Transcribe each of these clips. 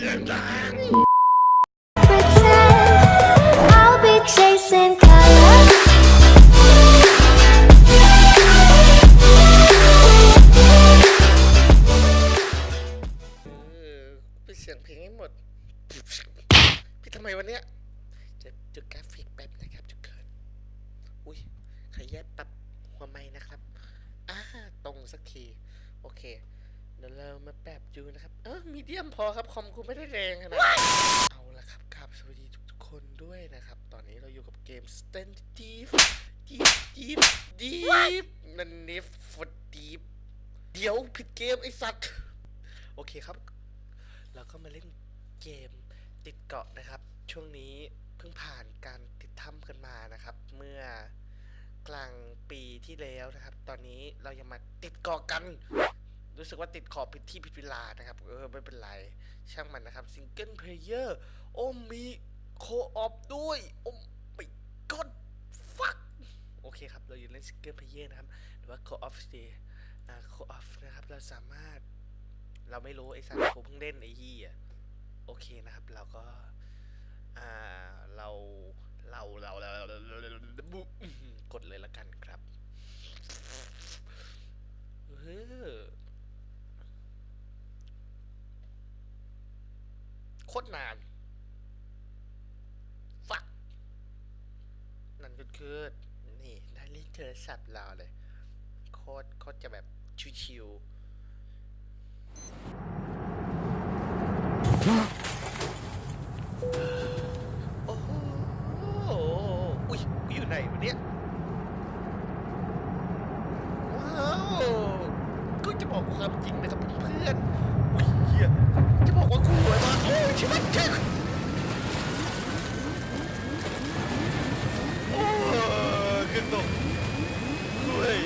สียงดัง pretend I'll be chasing colors. ปิดเสียงเพลงให้หมดพี่ทำไมวันเนี้ยจะจุดกราฟิกแป๊บนะครับจุดเกินอุ้ยขยับปรับหัวไม้นะครับตรงสักทีโอเคเดี๋ยวเรามาปรับดูนะครับมีเดียมพอครับคอมกูไม่ได้แรงขนาดเอาละครับครับสวัสดีทุกคนด้วยนะครับตอนนี้เราอยู่กับเกม Stand Deep Deep นั่นนี่ฟอดดีฟเดี๋ยวผิดเกมไอ้สัตว์โอเคครับเราก็มาเล่นเกมติดเกาะนะครับช่วงนี้เพิ่งผ่านการติดถ้ำกันมานะครับเมื่อกลางปีที่แล้วนะครับตอนนี้เรายังมาติดเกาะกันรู้สึกว่าติดขอบผิดที่ผิดเวลานะครับไม่เป็นไรช่างมันนะครับซิงเกิลเพลเยอร์โอ้มีโคออฟด้วยโอ้ไม่ก็ฟักโอเคครับเราอยู่เล่นซิงเกิลเพลเยอร์นะครับหรือว่าโคออฟสเตย์โคออฟนะครับเราสามารถเราไม่รู้ไอ้สัตว์กูเพิ่งเล่นไอ้ยี่โอเคนะครับเราก็เรากดเลยละกันครับโคตรนานฟักนั่นก็คือนี่ได้เล่นโทรศัพท์เราเลยโคตรจะแบบชิวโอ้โหอุ้ยอยู่ไหนวะเนี่ยว้าวก็จะบอกความจริงนะครับเพื่อนอุ้ยเฮียจะบอกว่ากูรวยมากโอ้ชิบัตเช็คโอ้ขึ้นตกคุย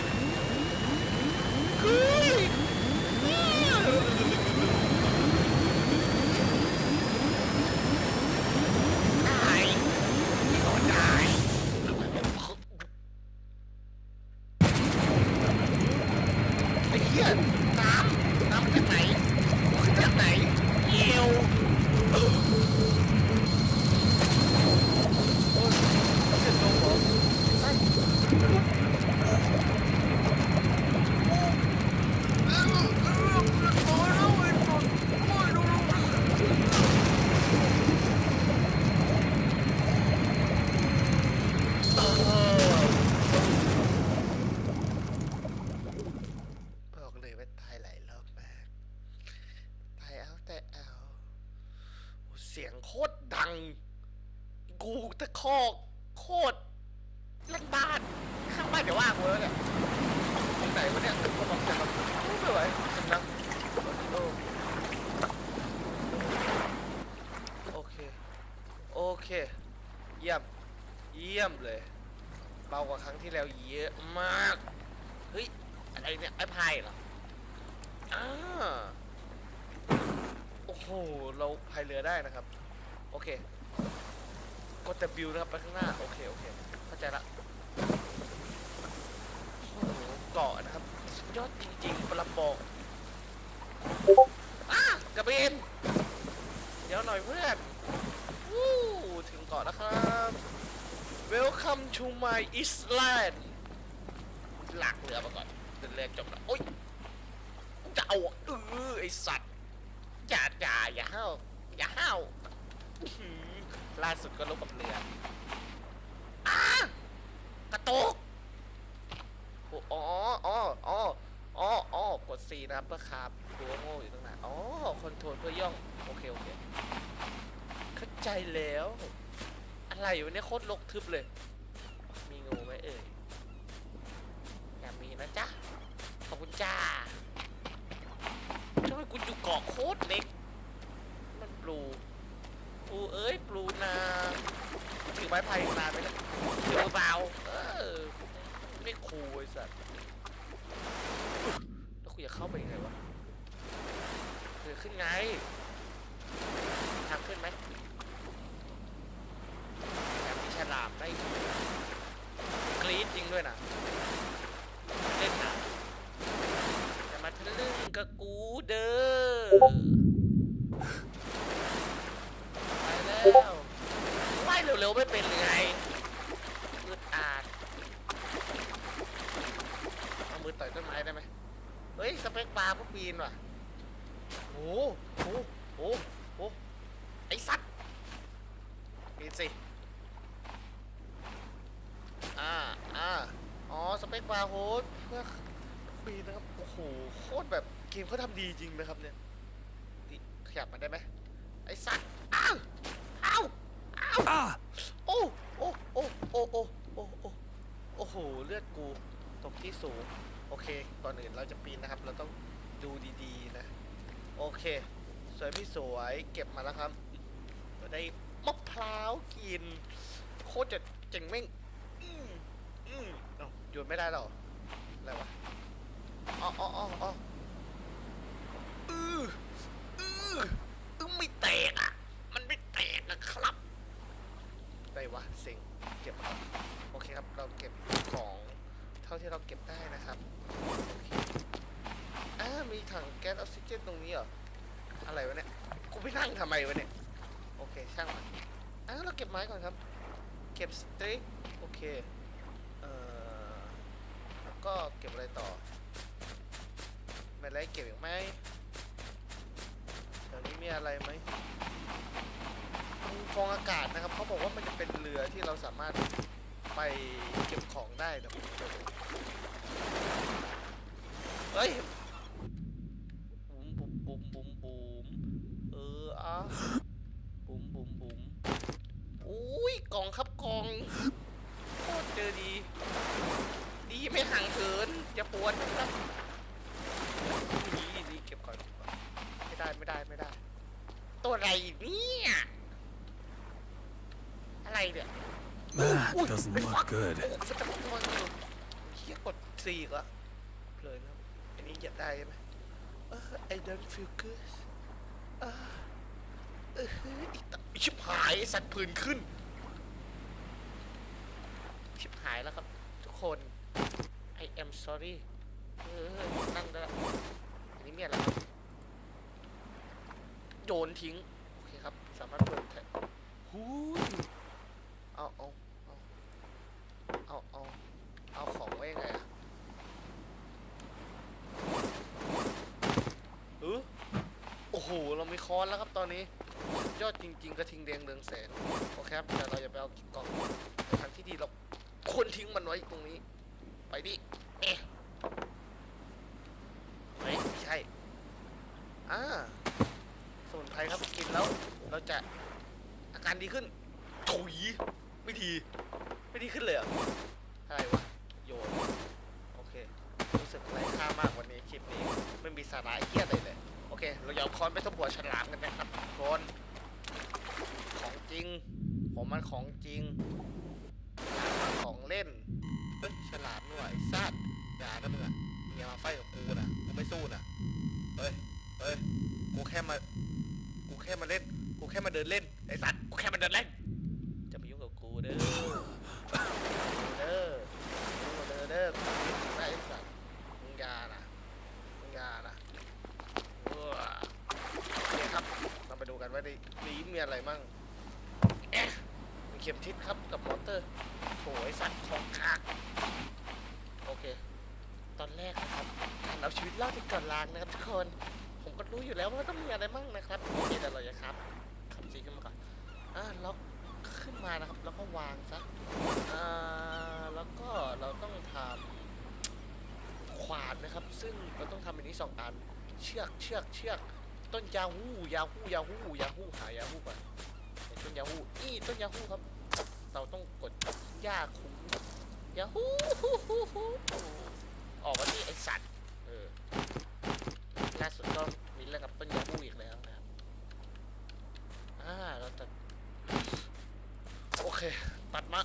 น้ำมาจากไหนขึ้นจากไหนเยี่ยวโอ้ยจะลงเหรอใช่บอกเลยว่าตายหลายรอบมากตายเอาแต่เอาเสียงโคตรดังกูตะคอกโคตรเล่นบ้านข้างบ้านจะว่างเลยเนี่ยตรงไหนวะเนี่ยคนบอกจะแบบไม่ไหวนะโอเคเยี่ยมเลยเบากว่าครั้งที่แล้วเยอะมากเฮ้ยอะไรเนี่ยไอ้พายเหรอโอ้โหเราพายเรือได้นะครับโอเคกดแต่บิวนะครับไปข้างหน้าโอเคเข้าใจละโอ้โหเกาะนะครับสุดยอดจริงๆประบอกกระเบนเดี๋ยวหน่อยเพื่อนถึงเกาะแล้วครับ Welcome to my island หลักเรือมาก่อนเดินเรือจบแล้วโอ๊ยจะเอาไอสัตว์อย่าห้าวล่าสุดก็ลบกับเรือกระตุกกด C นะครับเพื่อคาบตัวโง่อยู่ตรงไหนคอนโทรลเพื่อย่องโอเคเข้าใจแล้วอะไรอยู่เนี่ยโคตรลกทึบเลยมีงูไหมเอ่ยอยากมีนะจ๊ะขอบคุณจ้าทำไมกูอยู่เกาะโคตรเล็กมันปลูเอ้ยปลูนาถือไม้พายนานไปแล้วถือเบาไม่คูลไอ้สัสแล้วกูจะเข้าไปยังไงวะคือขึ้นไงทางขึ้นไหมแบบมีฉลามได้กรี๊ดจริงด้วยนะเล่นนะแต่มาทะลึ่งกับกูเด้อ ฮ้ยสเปคบาร์พวกปีนว่ะโอ้โหโอ้โหไอ้สัตว์ปีนสิอ๋อสเปคบาร์โฮสเพื่อปีนนะครับโอ้โหโคตรแบบเกมเขาทำดีจริงนะครับเนี่ยนี่ขยับมันได้ไหมไอ้สัตว์อ้าวโอ้โอ้โหเลือดกูตกที่สูงโอเคก่อนอื่นเราจะปีนนะครับเราต้องดูดีๆนะโอเคสวยพี่สวยเก็บมาแล้วครับเราได้มะพร้าวกินโคตรจะเจ๋งแม่งเอ้าโยนไม่ได้หรออะไรวะอ๋ออือไม่แตกอ่ะมันไม่แตกนะครับได้วะเซ็งเก็บมาโอเคครับเราเก็บของเท่าที่เราเก็บได้นะครับโอเคมีถังแก๊สออกซิเจนตรงนี้เหรออะไรวะเนี่ยกูไปนั่งทำไมวะเนี่ยโอเคช่างมันเราเก็บไม้ก่อนครับเก็บสติ๊กโอเคแล้วก็เก็บอะไรต่อมีอะไรเก็บอีกไหมแถวนี้มีอะไรไหมฟองอากาศนะครับเขาบอกว่ามันจะเป็นเรือที่เราสามารถไปเก็บของได้นะเฮ้ยบุ๋มบุ๋มบุ๋มบุ๋มบุ๋มอุ้ยกล่องครับกล่องโคตรเจอดีไม่ห่างเหินจะปวดนะครับนี่เก็บก่อนไม่ได้ตัวอะไรเนี่ยอะไรเนี่ย That doesn't look good. เฮียกด4ก็เลยนะอันนี้เหยียบได้ใช่ไหมI don't feel good ชิบหายสัตว์ผื่นขึ้นชิบหายแล้วครับทุกคน I am sorry นั่งได้แล้วอันนี้มีอะไรครับโยนทิ้งโอเคครับสามารถเปิดแท็บหูเอาของไว้ยังไงอะโอ้โหเรามีค้อนแล้วครับตอนนี้ยอดจริงๆกระทิงแดงเรืองแสงโอเคครับแต่เราจะไปเอากล่องในทางที่ดีเราควรทิ้งมันไว้ตรงนี้ไปดิไม่ใช่สมุนไพรครับกินแล้วเราจะอาการดีขึ้นถุยไม่ดีขึ้นเลยเหรออะไรวะโยนโอเครู้สึกไร้ค่ามากวันนี้คลิปนี้ไม่มีสาระเหี้ยอะไรเลยโอเคเราอย่าค้อนไปทุบหัวฉลามกันนะครับคนของจริงผมมันของจริงของเล่นฉลามด้วยซัดอย่านะมึงอย่ามาไฟกับกูนะกูไม่สู้นะเฮ้ยกูแค่มาเล่นกูแค่มาเดินเล่นไอ้สัตว์กูแค่มาเดินเล่นจะไปยุ่งกับกูเด้อไอ้สัตว์มึงยานะโอเคครับเราไปดูกันว่าในนี้มีอะไรมั่งมีเข็มทิศครับกับมอเตอร์โถ่ไอ้สัตว์ของกากโอเคตอนแรกนะครับการเอาชีวิตรอดที่ก่อนลางนะครับทุกคนผมก็รู้อยู่แล้วว่าต้องมีอะไรมั่งนะครับโอเคแต่เราจะขับซีขึ้นมาก่อนล็อกขึ้นมานะครับแล้วก็วางซะแล้วก็เราต้องทำขวานนะครับซึ่งเราต้องทำแบบนี้2 อันเชือกต้นยาฮูหายาฮูก่อนต้นยาฮูต้นยาฮูครับเราต้องกดหญ้าคุ้มยาฮูออกมาที่ไอสัตว์ล่าสุดก็มีเรื่องกับต้นยาฮูอีกแล้วนะครับเราตัดโอเคตัดมา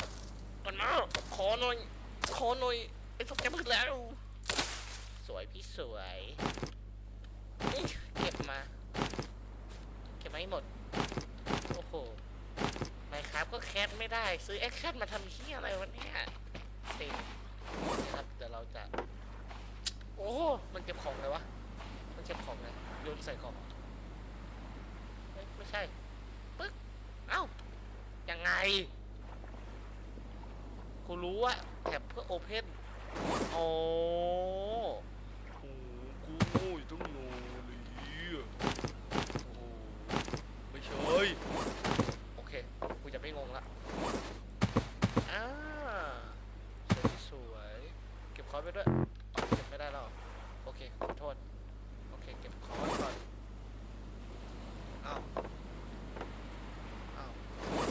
ขอหน่อยไอ้พวกแกมืดแล้วสวยพี่สวยเก็บมาให้หมดโอ้โหไม่ครับก็แคสไม่ได้ซื้อแอคชั่นมาทำเหี้ยอะไรวะเนี่ยเซ็งนะครับเดี๋ยวเราจะโอ้มันเก็บของเลยวะมันเก็บของไงโยนใส่กล่องไม่ใช่ปึ๊กยังไงกูรู้ว่าแถบเพื่อโอเพนกู ค้อนไปด้วยอ๋อเก็บไม่ได้แล้วโอเคขอโทษโอเคเก็บค้อนก่อนอ้าว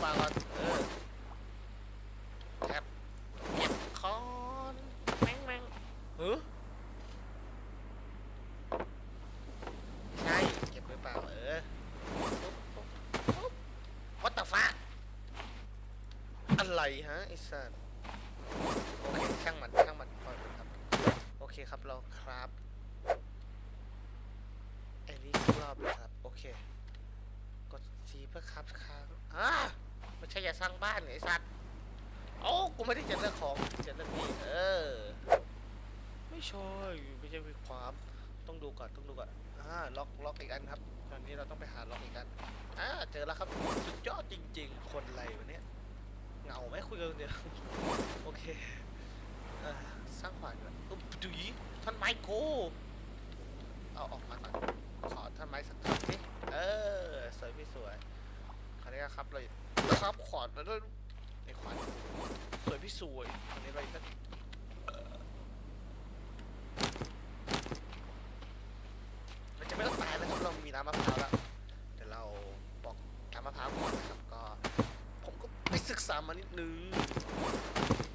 ปาก่อนแท็บเก็บค้อนแม่งใช่เก็บหรือเปล่าWhat the fuck อะไรฮะไอ้สัสโอเคช่างมันปล่อยมันครับโอเคครับเราครับไอ้นี่รอบเลยครับโอเคกด C เพื่อครับค้างไม่ใช่อย่าสร้างบ้านไอ้สัสโอ้กูไม่ได้จะเลือกของจะเลือกนี่ไม่ใช่ความต้องดูก่อนล็อกอีกอันครับตอนนี้เราต้องไปหาล็อกอีกอันเจอแล้วครับสุดยอดจริงๆคนไรวันนี้เหงาไหมคุยกันเดียวโอเคสร้างขวานกันดุยท่อนไม้โกเอาออกมาก่อนขอท่อนไม้สักท่อนสิสวยพี่สวยคราวนี้ครับเลยครับขวานแล้วด้วยไอ้ขวานสวยพี่สวยคราวนี้เราจะไม่ต้องตายแล้วครับเรามีน้ำมะพร้าวแล้วเดี๋ยวเราบอกน้ำมะพร้าวก่อนนะครับก็ผมก็ไปศึกษามานิดนึง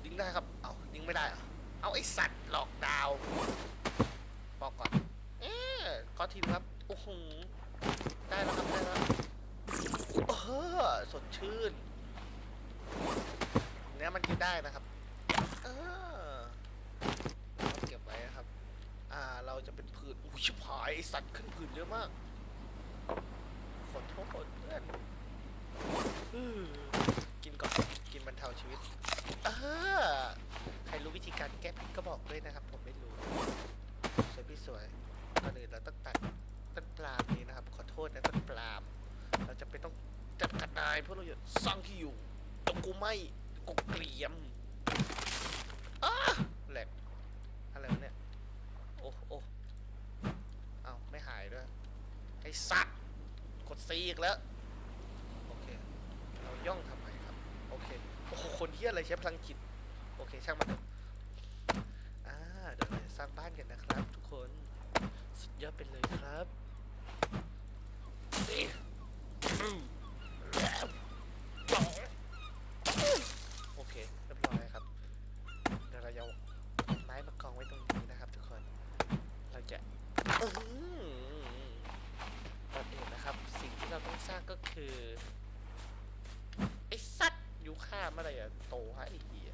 ยิงได้ครับยิงไม่ได้เอาไอสัตว์หลอกดาวบอกก่อนขอทีครับโอ้โหได้แล้วครับได้แล้วสดชื่นเนี้ยมันกินได้นะครับเก็บไว้ครับเราจะเป็นผื่นชิบหายไอสัตว์ขึ้นผื่นเยอะมากขอโทษเพื่อนกินก่อนกินบรรเทาชีวิตใครรู้วิธีการแก้พิษก็บอกด้วยนะครับผมไม่รู้สวยพี่สวยก่อนอื่นเราต้องตัดต้นปลาล์มนี้นะครับขอโทษนะต้นปลาล์มเราจะเป็นต้องจัดการนายเพราะเราจะสร้างที่อยู่ตรงกูไม่กูเกลียมแหลกอะไรวะเนี่ยโอ้ไม่หายด้วยไอ้สัตว์กดซีอีกแล้วโอเคเราย่องทำไมครับโอเคโอ้โหคนเฮี้ยอะไรใช้พลังจิตโอเคช่างมันเถอะเดี๋ยวเราจะสร้างบ้านกันนะครับทุกคนสุดยอดไปเลยครับโอเคเรียบร้อยครับเดี๋ยวเราจะเอาไม้มากองไว้ตรงนี้นะครับทุกคนเราจะก่อนอื่นนะครับสิ่งที่เราต้องสร้างก็คือไอ้สัตว์ยูค่าเมื่อไรโตฮะไอ้เหี้ย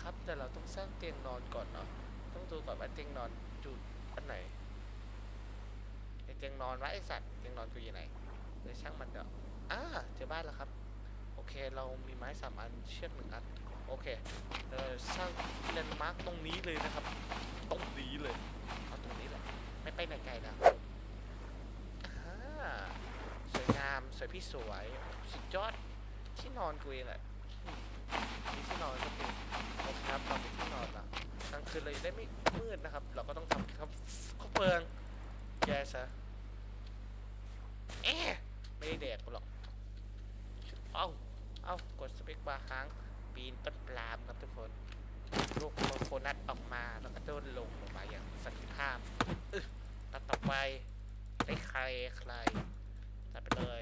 ครับแต่เราต้องสร้างเตียงนอนก่อนเนาะต้องดูก่อนว่าเตียงนอนจุดอันไหนไอ้เตียงนอนวะไอ้สัตว์เตียงนอนกูอยู่ไหนเดี๋ยวช่างมันเดี๋ยวเจอบ้านแล้วครับโอเคเรามีไม้3 อันเชือก1 อันโอเคสร้างแลนด์มาร์คตรงนี้เลยนะครับตรงนี้เลยเอาตรงนี้แหละไม่ไปไหนไกลนะสวยงามสวยพี่สวยสุดยอดที่นอนกูเองแหละมีที่นอนก็คือโอเคครับเราเป็นที่นอนละกลางคืนเลยได้ไม่มืดนะครับเราก็ต้องทำครับข้าวเปลืองแย่ซะไม่ได้แดกกูหรอกเอากดสเปคบาร์ค้างปีนต้นปลาล์มครับทุกคนลูกโคนัทออกมาแล้วก็โดนลงมาอย่างสันติภาพต่อไปได้ใครตัดไปเลย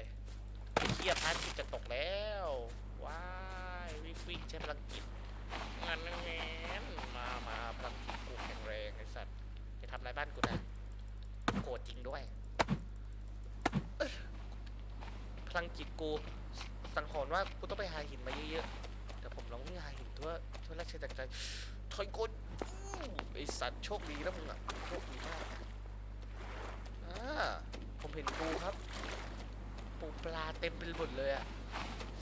เทียบพันที่จะตกแล้วว้ายวิ่งใช้พลังจิตงานมาพลังจิตกูแข็งแรงไอ้สัตว์จะทำอะไรบ้านกูนะโกรธจริงด้วยพลังจิตกูสังหรณ์ว่ากูต้องไปหาหินมาเยอะๆแต่ผมลองไม่หาหินทั่วราชจักรใจถอยกดไอ้สัตว์โชคดีแล้วมึงโชคดีมากผมเห็นปูครับปูปลาเต็มไปหมดเลย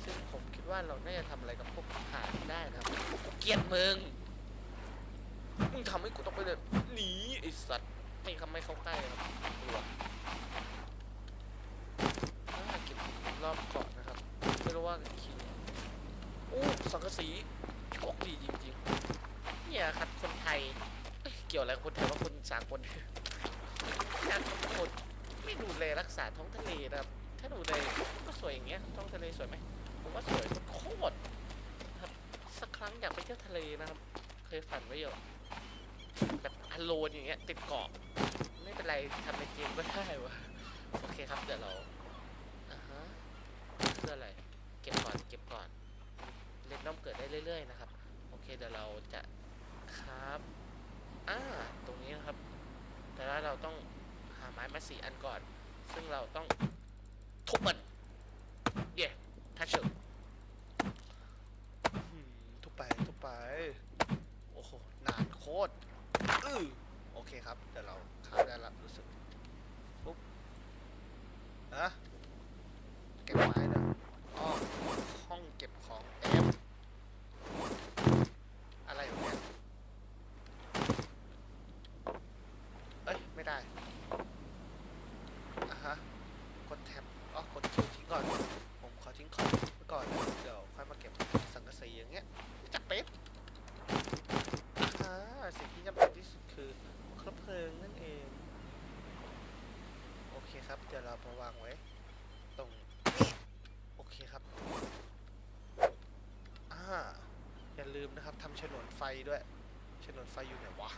ซึ่งผมคิดว่าเราน่าจะทำอะไรกับพวกหาได้นะครับกูเกลียดมึงทำให้กูต้องไปเลยหนีไอ้สัตว์ไม่เข้าใกล้ครับกลัวเก็บรอบเกาะนะครับไม่รู้ว่าคิงสังกะสีโชคดีจริงๆเนี่ยครับคนไทยเกี่ยวอะไรกับคนไทยว่าคนสากลการทำคนไม่ดูแลรักษาท้องทะเลนะครับถ้าดูแลก็สวยอย่างเงี้ยท้องทะเลสวยไหมผมว่าสวยโคตรครับสักครั้งอยากไปเที่ยวทะเลนะครับเคยฝันไว้อยู่ แบบอโลนอย่างเงี้ยติดเกาะไม่เป็นไรทำในเกมก็ได้วะโอเคครับเดี๋ยวเราอ่าฮะเพื่ออะไรเก็บก่อนเล่นน้องเกิดได้เรื่อยๆนะครับโอเคเดี๋ยวเราจะครับตรงนี้นะครับ แต่ว่าเราต้องหาไม้มา4 อันก่อน ซึ่งเราต้องทุบมันเย่ทัชเชอร์ทุบไปโอ้โหนานโคตรโอเคครับเดี๋ยวเราข้ามได้ละรู้สึกปุ๊บเก็บไม้นะห้องเก็บของอะไรอยู่เนี่ยเอ้ยไม่ได้กดแท็บกดคิวทิ้งก่อนผมขอทิ้งของไว้ก่อนนะเดี๋ยวค่อยมาเก็บสังกะสีอย่างเงี้ยจับเป๊ะสิ่งที่จำเป็นที่สุดคือครบเพลิงนั่นเองโอเคครับเดี๋ยวเรามาวางไว้ตรงนี้โอเคครับอย่าลืมนะครับทำฉนวนไฟด้วยฉนวนไฟอยู่ไหนวะ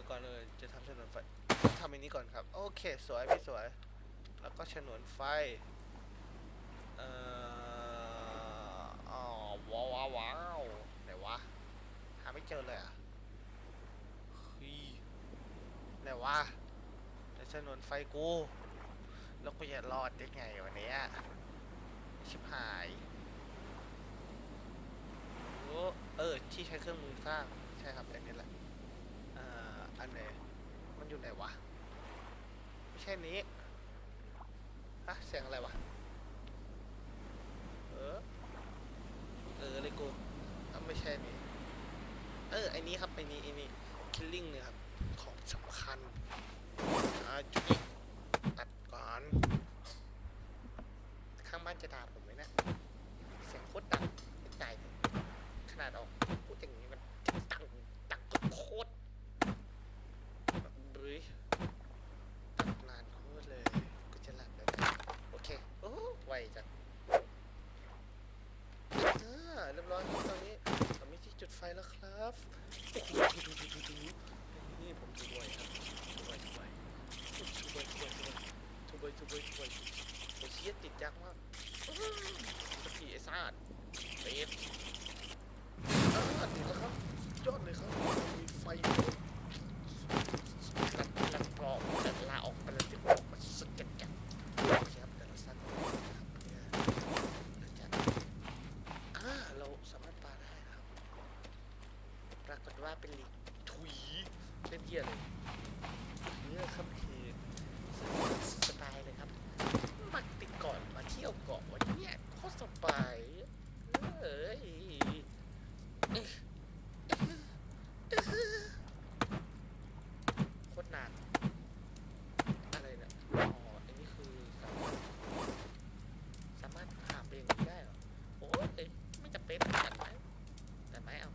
ก่อนเลยจะทำฉนวนไฟทำอันนี้ก่อนครับโอเคสวยพี่สวยแล้วก็ฉนวนไฟว้าวไหนวะหาไม่เจอเลยไหนวะแต่ฉนวนไฟกูแล้วกูจะรอดได้ไงวันนี้ชิบหายที่ใช้เครื่องมือสร้างใช่ครับอันนี้แหละอันไหนมันอยู่ไหนวะไม่ใช่นี้เสียงอะไรวะเลยกูไม่ใช่นี่ไอ้นี้ครับไอ้นี่คิลลิ่งเนี่ยครับของสำคัญจุดนี้ตัดก่อนข้างบ้านจะด่าผมไหมนะเสียงโคตรดังไม่ตายขนาดออกพูดอย่างนี้มันดังโคตรบริตัดนานโคตรเลยกูจะหลับแล้วโอเคไวจังเรียบร้อยครับตอนนี้เรามีที่จุดไฟแล้วครับนี่ผมช่วยครับช่วยไอ้เชี่ยติดยากมากสักทีไอ้ซาดเต็มติดแล้วครับยอดเลยครับมีไฟลัดปลอกแต่ลาออกไปแล้วติดมันสุดจัดโอเคครับแต่เราสร้างเราสามารถปาได้นะครับปรากฏว่าเป็นลิงถุยเล่นเยี่ยเลยนี่ครับคือสบายเลยครับมาติดก่อนมาเที่ยวเกาะวันนี้โคตรสบายโคตรนานอะไรเนี่ยอันนี้คือสามารถหาเองได้เหรอโอ้ยไม่จำเป็นตัดไม้เอา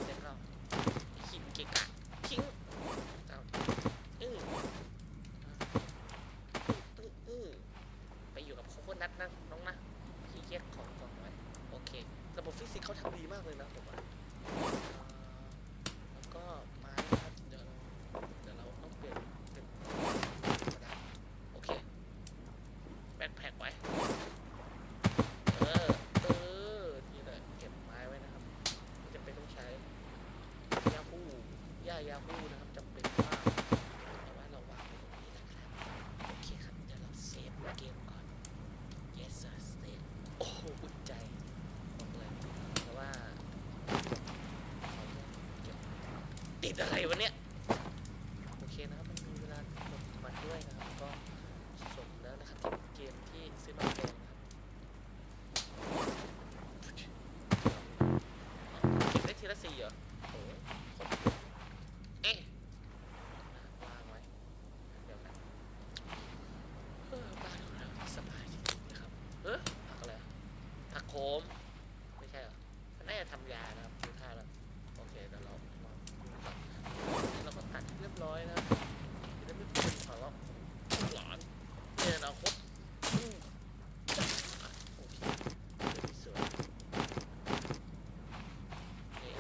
เสร็จแล้วหินเกะกะทิ้งเอาไปอยู่กับโคโค่นัทนะน้องนะพี่แยกของก่อนไว้โอเคระบบฟิสิกส์เขาทำดีมากเลยนะผมว่าแล้วก็ไม้ครับเดี๋ยวเราต้องเปลี่ยนเป็นกระดาษโอเคแบ็คแพ็คไว้นี่เลยเก็บไม้ไว้นะครับไม่จำเป็นต้องใช้ยาฮูนะครับจำเป็นมากแต่ว่าเราวางไว้ตรงนี้นะครับโอเคครับเดี๋ยวเราเซฟเกมก่อน yes sir save โอ้โหอุ่นใจบอกเลยเพราะว่าติดอะไรวะเนี่ยโอเคนะครับมันมีเวลากดมันด้วยนะครับก็สมแล้วนะครับที่เกมที่ซื้อมาแพงนะครับเก็บได้ทีละ4เหรอโอ้วางไว้เดี๋ยวนะบ้านของเราสบายจริงๆนะครับผักอะไรผักโขมไม่ใช่เหรอมันน่าจะทำยานะครับดูท่าแล้วโอเคเดี๋ยวเรามาดูก่อนเราก็ตัดเรียบร้อยนะจะได้ไม่เป็นภาระของหลานในอนาคตโอเคสวยนี่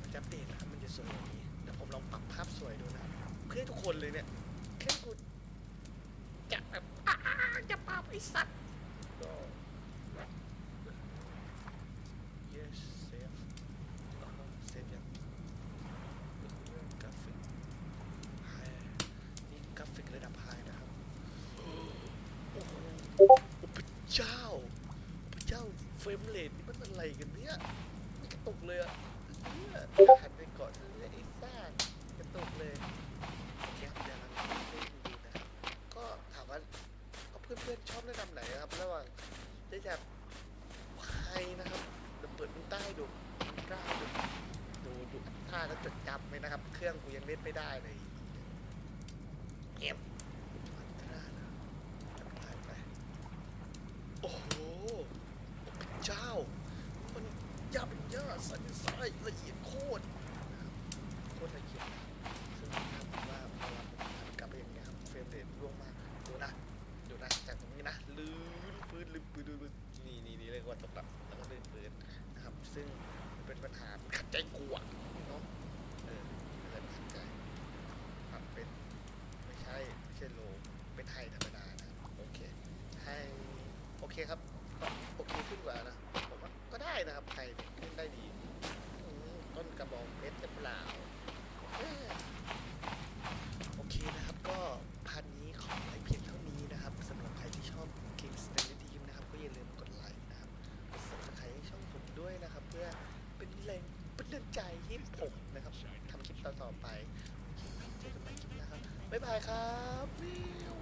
มันจะอัปเดตนะครับมันจะสวยแบบนี้เดี๋ยวผมลองปรับภาพสวยดูนะเพื่อให้ทุกคนเลยเนี่ยแค่กูจะแบบจะปรับไอ้สัตว์ก็ yes save เซฟยังกราฟิก high นี่กราฟิกระดับ high นะครับโอ้โหพระเจ้าพระเจ้าเฟรมเรทนี่มันอะไรกันเนี่ยไม่กระตุกเลยอะเนี่ยหันไปก่อนเลยไอ้ซ่ากระตุกเลยโอเคครับเดี๋ยวเราเล่นดูนะครับก็ถามว่าก็เพื่อนๆชอบแนะนำไหนครับระหว่างได้จากไฮนะครับเดี๋ยวเปิดดูใต้ดูกล้าดูท่าแล้วจดจำไหมนะครับเครื่องกูยังเล่นไม่ได้เลยเก็บอันตรานะผ่านไปโอ้โหเจ้ามันยับเยอะสันสายละเอียดโคตรโคตรละเอียดซึ่งทำว่าพอเรากลับไปอย่างเงี้ยครับเฟรมเรทร่วงมากดูนะจากตรงนี้นะลื่นปืนนี่เรียกว่าตกต่ำแล้วก็ลื่นปืนนะครับซึ่งมันเป็นปัญหาขัดใจกูอะเนาะเลยขัดใจปรับเป็นไม่ใช่โลเป็นไฮธรรมดานะโอเคไฮโอเคครับก็โอเคขึ้นกว่านะผมว่าก็ได้นะครับไฮขึ้นได้ดีต้นกระบอกเพชรหรือเปล่าโอเคนะครับก็พันนี้ขอไว้เพียงเท่านี้นะครับสำหรับใครที่ชอบเกม Stanley Team นะครับก็อย่าลืมกดไลค์นะครับกด Subscribe ให้ช่องผมด้วยนะครับเพื่อเป็นแรงบันดาลใจให้ผมนะครับทำคลิปต่อๆไปโอเคเจอกันใหม่คลิปหนะครับบ๊ายบายครับวิว